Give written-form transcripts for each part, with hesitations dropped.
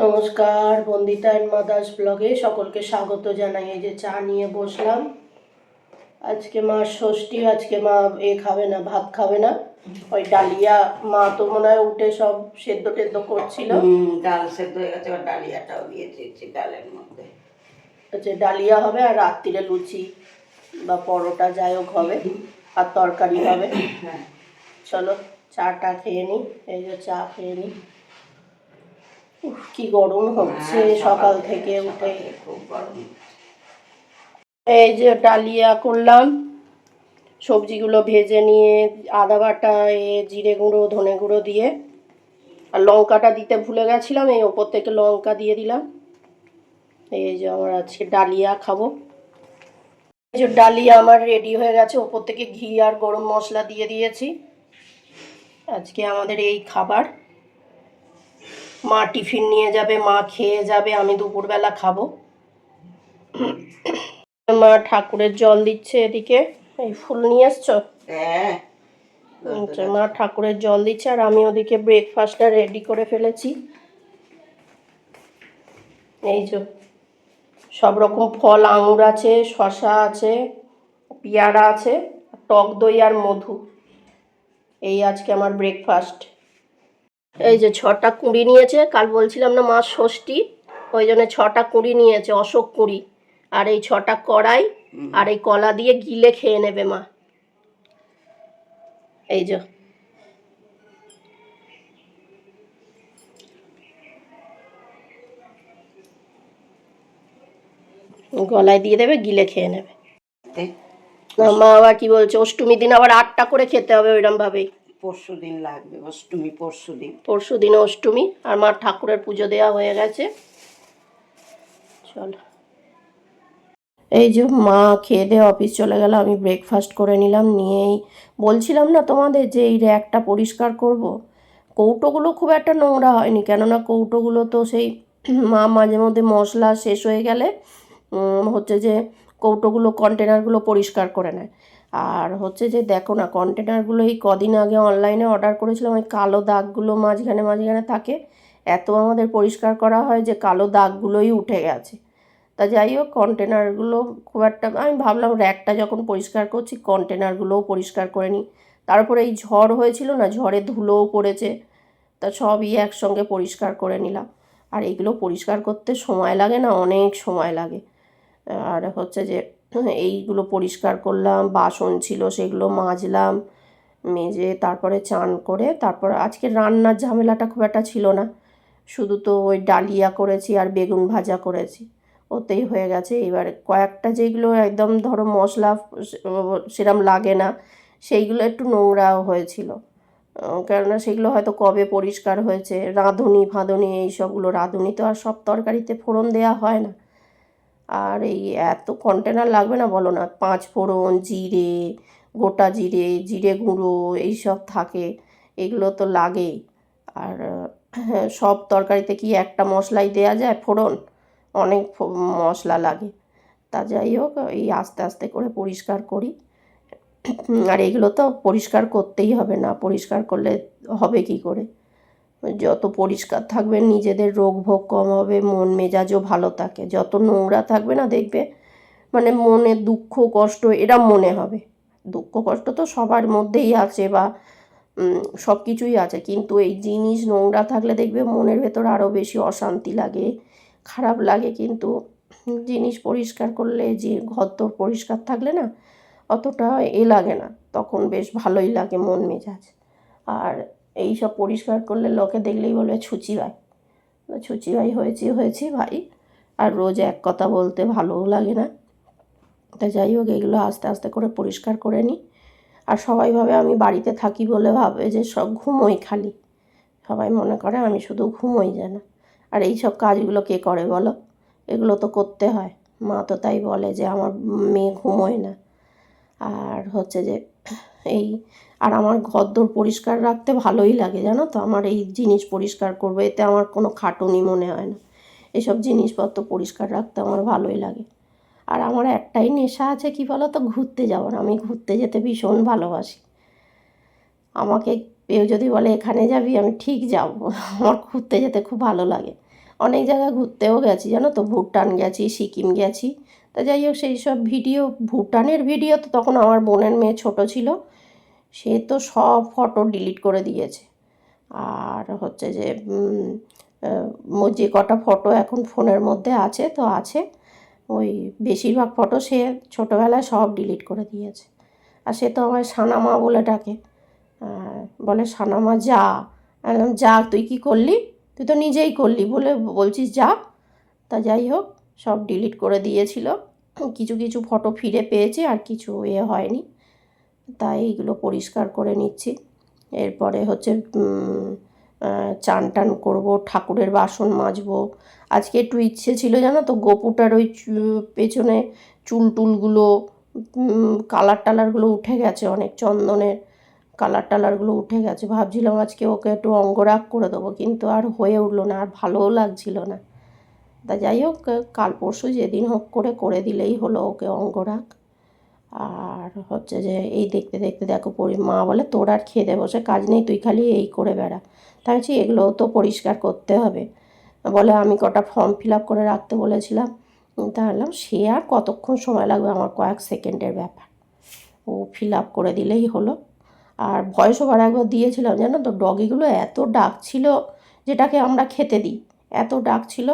নমস্কার, Bandita and mother's ব্লগে সকলকে স্বাগত জানাই। এই যে চা নিয়ে বসলাম। আজকে মার ষষ্ঠী, আজকে মা খাবে না, ভাত খাবে না। ওই ডালিয়া, মা তো মনে হয় উঠে সব সেদ্ধ টেদ্ধ করছিল। ডাল সেদ্ধ হয়ে গেছে, ডালিয়াটাও দিয়ে দিয়েছি ডালের মধ্যে। আচ্ছা, ডালিয়া হবে আর রাত্রিরে লুচি বা পরোটা যাই হোক হবে, আর তরকারি হবে। চলো চাটা খেয়ে নিই। এই যে চা খেয়ে নিই। কি গরম হচ্ছে সকাল থেকে উঠে। খুব গরম। এই যে ডালিয়া করলাম, সবজিগুলো ভেজে নিয়ে আদা বাটা, জিরে গুঁড়ো, ধনে গুঁড়ো দিয়ে, আর লঙ্কাটা দিতে ভুলে গেছিলাম, এই ওপর থেকে লঙ্কা দিয়ে দিলাম। এই যে আমার আজকে ডালিয়া খাবো। এই যে ডালিয়া আমার রেডি হয়ে গেছে, ওপর থেকে ঘি আর গরম মশলা দিয়ে দিয়েছি। আজকে আমাদের এই খাবার। মা টিফিন নিয়ে যাবে, মা খেয়ে যাবে, আমি দুপুরবেলা খাবো। মা ঠাকুরের জল দিচ্ছে এদিকে। এই ফুল নিয়ে এসছো? হ্যাঁ, মা ঠাকুরের জল দিচ্ছে, আর আমি ওদিকে ব্রেকফাস্টটা রেডি করে ফেলেছি। এই যে সব রকম ফল, আঙুর আছে, শশা আছে, পেয়ারা আছে, টক দই আর মধু। এই আজকে আমার ব্রেকফাস্ট। এই যে 6টা কুঁড়ি নিয়েছে, কাল বলছিলাম না মা ষষ্ঠী, ওই জন্য 6টা কুঁড়ি নিয়েছে, অশোক কুঁড়ি। আর এই 6টা কড়াই, আর এই কলা দিয়ে গিলে খেয়ে নেবে মা। এই যে গলায় দিয়ে দেবে, গিলে খেয়ে নেবে। মা আবার কি বলছে, অষ্টমী দিন আবার 8টা করে খেতে হবে ওইরকম ভাবেই। পরশু দিন লাগবে অষ্টমী, পরশু দিন অষ্টমী। আর মা ঠাকুরের পুজো দেওয়া হয়ে গেছে। চলো, এই যে মা খেয়ে দিয়ে অফিস চলে গেল, আমি ব্রেকফাস্ট করে নিলাম। নিয়েই বলছিলাম না তোমাদের যে এই র্যাকটা পরিষ্কার করব। কৌটোগুলো খুব একটা নোংরা হয়নি, কেননা কৌটোগুলো তো সেই মা মাঝে মধ্যে মশলা শেষ হয়ে গেলে হচ্ছে যে কৌটোগুলো, কন্টেনারগুলো পরিষ্কার করে নেয়। আর হচ্ছে যে দেখো না, কন্টেনারগুলো এই কদিন আগে অনলাইনে অর্ডার করেছিলাম, ওই কালো দাগগুলো মাঝখানে মাঝখানে থাকে। এত আমাদের পরিষ্কার করা হয় যে কালো দাগগুলোই উঠে গেছে। তা যাই হোক, কন্টেনারগুলো খুব একটা, আমি ভাবলাম র্যাকটা যখন পরিষ্কার করছি কন্টেনারগুলোও পরিষ্কার করে নিই। তারপরে এই ঝড় হয়েছিল না, ঝড়ে ধুলোও পড়েছে, তা সবই একসঙ্গে পরিষ্কার করে নিলাম। আর এইগুলো পরিষ্কার করতে সময় লাগে না, অনেক সময় লাগে। আর হচ্ছে যে এইগুলো পরিষ্কার করলাম, বাসন ছিল সেগুলো মাজলাম, মেজে তারপরে চান করে, তারপর আজকে রান্নার ঝামেলাটা খুব একটা ছিল না, শুধু তো ওই ডালিয়া করেছি আর বেগুন ভাজা করেছি, ওতেই হয়ে গেছে। এবার কয়েকটা যেগুলো একদম ধরো মশলা সেরম লাগে না, সেইগুলো একটু নোংরাও হয়েছিল, কেননা সেগুলো হয়তো কবে পরিষ্কার হয়েছে। রাঁধুনি ফাঁধুনি এইসবগুলো, রাঁধুনি তো আর সব তরকারিতে ফোড়ন দেওয়া হয় না। আর এই এত কন্টেনার লাগবে না বলো না, 5 ফোড়ন, জিরে, গোটা জিরে, জিরে গুঁড়ো এইসব থাকে, এগুলো তো লাগেই। আর হ্যাঁ, সব তরকারিতে কি একটা মশলাই দেয়া যায় ফোড়ন, অনেক মশলা লাগে। তা যাই হোক, এই আস্তে আস্তে করে পরিষ্কার করি। আর এগুলো তো পরিষ্কার করতেই হবে, না পরিষ্কার করলে হবে কি করে। যত পরিষ্কার থাকবে নিজেদের রোগ ভোগ কম হবে, মন মেজাজও ভালো থাকে। যত নোংরা থাকবে না দেখবে মানে মনে দুঃখ কষ্ট এরম মনে হবে। দুঃখ কষ্ট তো সবার মধ্যেই আছে, বা সব কিছুই আছে, কিন্তু এই জিনিস নোংরা থাকলে দেখবে মনের ভেতর আরও বেশি অশান্তি লাগে, খারাপ লাগে। কিন্তু জিনিস পরিষ্কার করলে, যে ঘর তো পরিষ্কার থাকলে না অতটা লাগে না, তখন বেশ ভালোই লাগে মন মেজাজ। আর এই সব পরিষ্কার করলে লোকে দেখলেই বলবে ছুচি ভাই, ছুচি ভাই হয়েছি ভাই। আর রোজ এক কথা বলতে ভালোও লাগে না। তা যাই হোক, এগুলো আস্তে আস্তে করে পরিষ্কার করে নিই। আর সবাই ভাবে আমি বাড়িতে থাকি বলে ভাবে যে সব ঘুমোই খালি, সবাই মনে করে আমি শুধু ঘুমোই যেন। আর এই সব কাজগুলো কে করে বলো, এগুলো তো করতে হয়। মা তো তাই বলে যে আমার মেয়ে ঘুমোয় না। আর হচ্ছে যে এই, আর আমার ঘরদোর পরিষ্কার রাখতে ভালোই লাগে জানো তো। আমার এই জিনিস পরিষ্কার করবো, এতে আমার কোনো খাটুনি মনে হয় না। এসব জিনিসপত্র পরিষ্কার রাখতে আমার ভালোই লাগে। আর আমার একটাই নেশা আছে, কি বলো তো, ঘুরতে যাওয়ার। আমি ঘুরতে যেতে ভীষণ ভালোবাসি। আমাকে কেউ যদি বলে এখানে যাবি, আমি ঠিক যাব। আমার ঘুরতে যেতে খুব ভালো লাগে। অনেক জায়গায় ঘুরতেও গেছি জানো তো, ভুটান গেছি, সিকিম গেছি। তা যাই হোক সেই সব ভিডিও, ভুটানের ভিডিও তো তখন আমার বোনের মেয়ে ছোট ছিল, সে তো সব ফটো ডিলিট করে দিয়েছে। আর হচ্ছে যে যে কটা ফটো এখন ফোনের মধ্যে আছে তো আছে, ওই বেশিরভাগ ফটো সে ছোটোবেলায় সব ডিলিট করে দিয়েছে। আর সে তো আমায় সানামা বলে ডাকে, বলে সানামা যা। আমি বললাম যা, তুই কি করলি, তুই তো নিজেই করলি বলে বলছিস যা। তা যাই হোক সব ডিলিট করে দিয়েছিল, কিছু কিছু ফটো ফিরে পেয়েছি আর কিছু হয়নি, তাই এইগুলো পরিষ্কার করে নিচ্ছি। এরপরে হচ্ছে চান টান করবো, ঠাকুরের বাসন মাজবো। আজকে একটু ইচ্ছে ছিল জানো তো, গোপুটার ওই পেছনে চুল টুলগুলো কালার টালারগুলো উঠে গেছে, অনেক চন্দনের কালার টালারগুলো উঠে গেছে। ভাবছিলাম আজকে ওকে একটু অঙ্গরাগ করে দেবো, কিন্তু আর হয়ে উঠলো না, আর ভালোও লাগছিল না। তা যাই হোক কাল পরশু যেদিন হোক করে দিলেই হলো ওকে অঙ্গরাগ। আর হচ্ছে যে এই দেখতে দেখতে দেখো মা বলে তোর আর খেতে বসে কাজ নেই, তুই খালি এই করে বেড়া। তাই বলছি এগুলোও তো পরিষ্কার করতে হবে। বলে আমি কটা ফর্ম ফিল আপ করে রাখতে বলেছিলাম। তাহলে সে আর কতক্ষণ সময় লাগবে, আমার কয়েক সেকেন্ডের ব্যাপার, ও ফিল আপ করে দিলেই হলো। আর ভয়েস ওভার একবার দিয়েছিলাম জানো তো, ডগিগুলো এত ডাকছিল, যেটাকে আমরা খেতে দিই, এত ডাকছিল।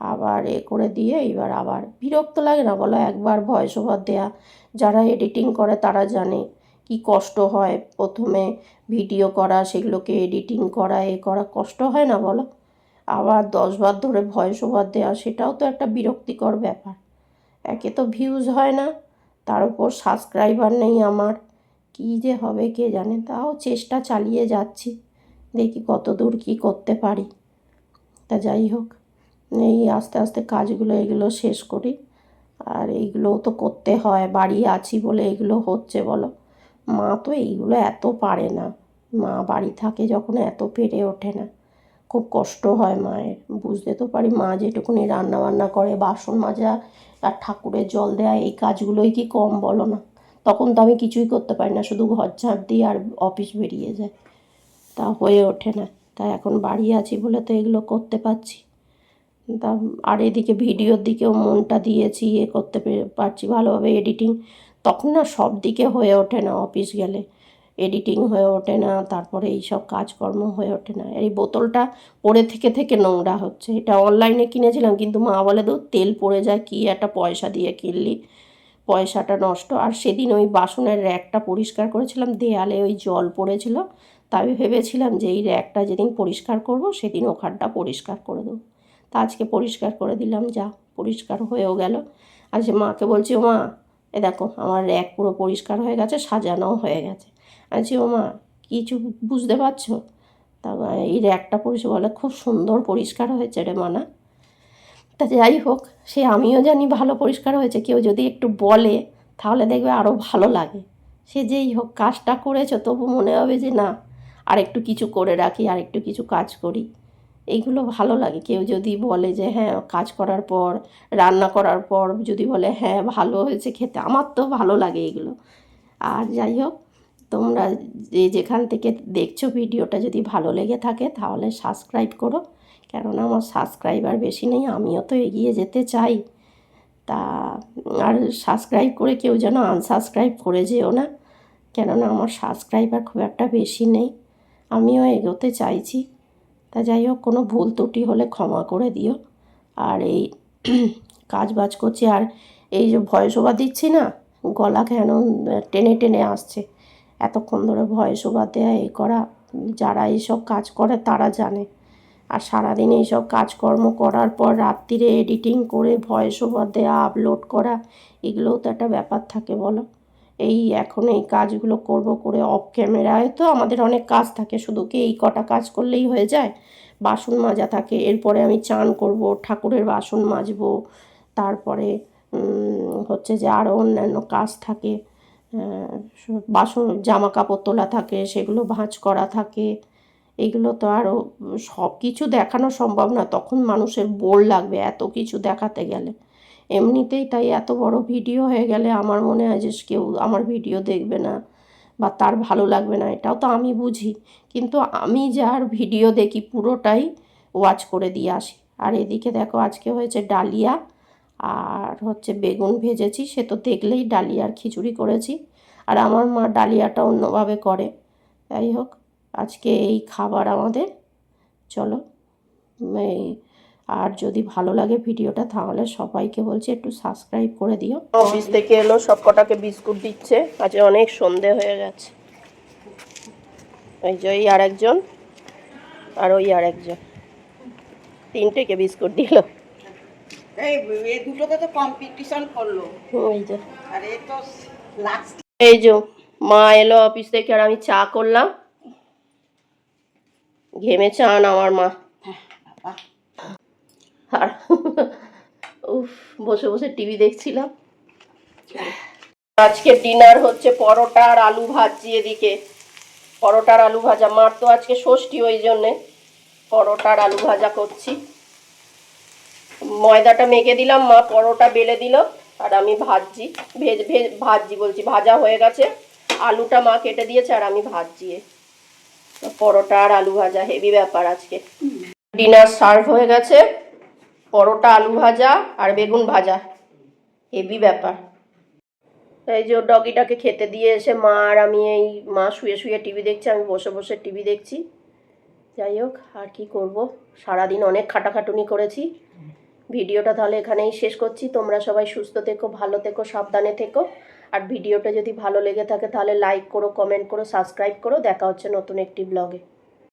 আবার করে দিয়ে এবার আবার বিরক্ত লাগে না বলো একবার ভয়েস ওভার দেয়া? যারা এডিটিং করে তারা জানে কি কষ্ট হয়, প্রথমে ভিডিও করা, সেগুলোকে এডিটিং করা, করা কষ্ট হয় না বলো? আবার 10 বার ধরে ভয়েস ওভার দেওয়া, সেটাও তো একটা বিরক্তিকর ব্যাপার। একে তো ভিউজ হয় না, তার উপর সাবস্ক্রাইবার নেই আমার, কী যে হবে কে জানে। তাও চেষ্টা চালিয়ে যাচ্ছি, দেখি কত দূর কী করতে পারি। তা যাই হোক এই আস্তে আস্তে কাজগুলো এগুলো শেষ করি। আর এইগুলোও তো করতে হয়, বাড়ি আছি বলে এগুলো হচ্ছে বলো। মা তো এইগুলো এত পারে না, মা বাড়ি থাকে যখন এত পেরে ওঠে না, খুব কষ্ট হয় মায়ের। বুঝতে তো পারি মা যেটুকুনি রান্না বান্না করে, বাসন মাজা আর ঠাকুরের জল দেয়া, এই কাজগুলোই কি কম বলো না? তখন তো আমি কিছুই করতে পারি না, শুধু ঘর ঝাড় দিই আর অফিস বেরিয়ে যায়, তা হয়ে ওঠে না। তাই এখন বাড়ি আছি বলে তো এগুলো করতে পারছি। তা আর এদিকে ভিডিওর দিকেও মনটা দিয়েছি, করতে পারছি ভালোভাবে এডিটিং। তখন না সব দিকে হয়ে ওঠে না, অফিস গেলে এডিটিং হয়ে ওঠে না, তারপরে এই সব কাজকর্ম হয়ে ওঠে না। এই বোতলটা পড়ে থেকে থেকে নোংরা হচ্ছে, এটা অনলাইনে কিনেছিলাম, কিন্তু মা বলে তো তেল পড়ে যায়, কি একটা পয়সা দিয়ে কিনলি, পয়সাটা নষ্ট। আর সেদিন ওই বাসনের র্যাকটা পরিষ্কার করেছিলাম, দেয়ালে ওই জল পড়েছিল, তাই ভেবেছিলাম যে এই র্যাকটা যেদিন পরিষ্কার করব সেদিন ওখানটা পরিষ্কার করে দেবো। তা আজকে পরিষ্কার করে দিলাম, যা পরিষ্কার হয়েও গেল। আর যে মাকে বলছি ও মা এ দেখো আমার র্যাক পুরো পরিষ্কার হয়ে গেছে, সাজানোও হয়ে গেছে। আচ্ছা ও মা কিছু বুঝতে পারছো? তা এই র্যাকটা পরিষ্কার, বলে খুব সুন্দর পরিষ্কার হয়েছে রে মানা। তা যাই হোক, সে আমিও জানি ভালো পরিষ্কার হয়েছে, কেউ যদি একটু বলে তাহলে দেখবে আরও ভালো লাগে। সে যেই হোক কাজটা করেছো, তবু মনে হবে যে না আর একটু কিছু করে রাখি, আর একটু কিছু কাজ করি, এইগুলো ভালো লাগে। কেউ যদি বলে যে হ্যাঁ, কাজ করার পর, রান্না করার পর যদি বলে হ্যাঁ ভালো হয়েছে খেতে, আমার তো ভালো লাগে এগুলো। আর যাই হোক, তোমরা যেখান থেকে দেখছো ভিডিওটা যদি ভালো লেগে থাকে তাহলে সাবস্ক্রাইব করো, কেননা আমার সাবস্ক্রাইবার বেশি নেই, আমিও তো এগিয়ে যেতে চাই। তা আর সাবস্ক্রাইব করে কেউ যেন আনসাবস্ক্রাইব করে যেও না, কেননা আমার সাবস্ক্রাইবার খুব একটা বেশি নেই, আমিও এগোতে চাইছি। তা যাই হোক কোনো ভুল ত্রুটি হলে ক্ষমা করে দিও। আর এই কাজ বাজ করছি, আর এই যে ভয়েস ওভার দিচ্ছি না, গলা কেন টেনে টেনে আসছে, এতক্ষণ ধরে ভয়েস ওভার দেয়া করা, যারা এইসব কাজ করে তারা জানে। আর সারাদিন এইসব কাজকর্ম করার পর রাত্রিরে এডিটিং করে ভয়েস ওভার দেওয়া, আপলোড করা, এগুলোও তো একটা ব্যাপার থাকে বলো। এই এখন এই কাজগুলো করব, করে অফ ক্যামেরায় তো আমাদের অনেক কাজ থাকে, শুধু কি এই কটা কাজ করলেই হয়ে যায়? বাসন মাজা থাকে, এরপরে আমি চান করব, ঠাকুরের বাসন মাজবো, তারপরে হচ্ছে যে আরও অন্যান্য কাজ থাকে, বাসন জামা কাপড় তোলা থাকে, সেগুলো ভাঁজ করা থাকে। এগুলো তো আরও সব কিছু দেখানো সম্ভব না, তখন মানুষের বোর লাগবে এত কিছু দেখাতে গেলে। এমনিতেই তাই এত বড় ভিডিও হয়ে গেলে আমার মনে হয় যে কেউ আমার ভিডিও দেখবে না বা তার ভালো লাগবে না, এটাও তো আমি বুঝি। কিন্তু আমি যার ভিডিও দেখি পুরোটাই ওয়াচ করে দিয়ে আসি, আর এদিকে দেখো আজকে হয়েছে ডালিয়া আর হচ্ছে বেগুন ভেজেছি, সে তো দেখলেই ডালিয়ার খিচুড়ি করেছি। আর আমার মা ডালিয়াটা অন্যভাবে করে। যাই হোক, আজকে এই খাবার আমাদের। চলো, এই আর যদি ভালো লাগে ভিডিওটা তাহলে সবাইকে বলছি একটু সাবস্ক্রাইব করে দিও। অফিস থেকে এলো, সব কটাকে বিস্কুট দিচ্ছে, আজ অনেক সন্ধে হয়ে গেছে। এই যে ওই আরেকজন আর ওই আরেকজন, তিনটেকে বিস্কুট দিল। এই দুটোতে তো কম্পিটিশন করলো। এই যে আর এ তো লাস্ট। এই যে মা এলো অফিস থেকে আর আমি চা করলাম, ঘেমে চান আমার মা। আর উফ, বসে বসে টিভি দেখছিলাম। আজকে ডিনার হচ্ছে পরোটা আর আলু ভাজি। এদিকে পরোটা আর আলু ভাজা, মার তো আজকে ষষ্ঠী, ওই জন্যে পরোটা আর আলু ভাজা করছি। ময়দাটা মেখে দিলাম, মা পরোটা বেলে দিল আর আমি ভাজছি। ভাজছি বলছি, ভাজা হয়ে গেছে। আলুটা মা কেটে দিয়েছে আর আমি ভাজছি। পরোটা আর আলু ভাজা, হেভি ব্যাপার আজকে। ডিনার সার্ভ হয়ে গেছে, পরোটা আলু ভাজা আর বেগুন ভাজা, হেভি ব্যাপার। এই যে ডগিটাকে খেতে দিয়ে এসে মা আর আমি, এই মা শুয়ে শুয়ে টিভি দেখছে, আমি বসে বসে টিভি দেখছি। যাই হোক, আর কি করব, সারাদিন অনেক খাটাখাটুনি করেছি। ভিডিওটা তাহলে এখানেই শেষ করছি। তোমরা সবাই সুস্থ থেকো, ভালো থেকো, সাবধানে থেকো। আর ভিডিওটা যদি ভালো লেগে থাকে তাহলে লাইক করো, কমেন্ট করো, সাবস্ক্রাইব করো। দেখা হচ্ছে নতুন একটি ব্লগে।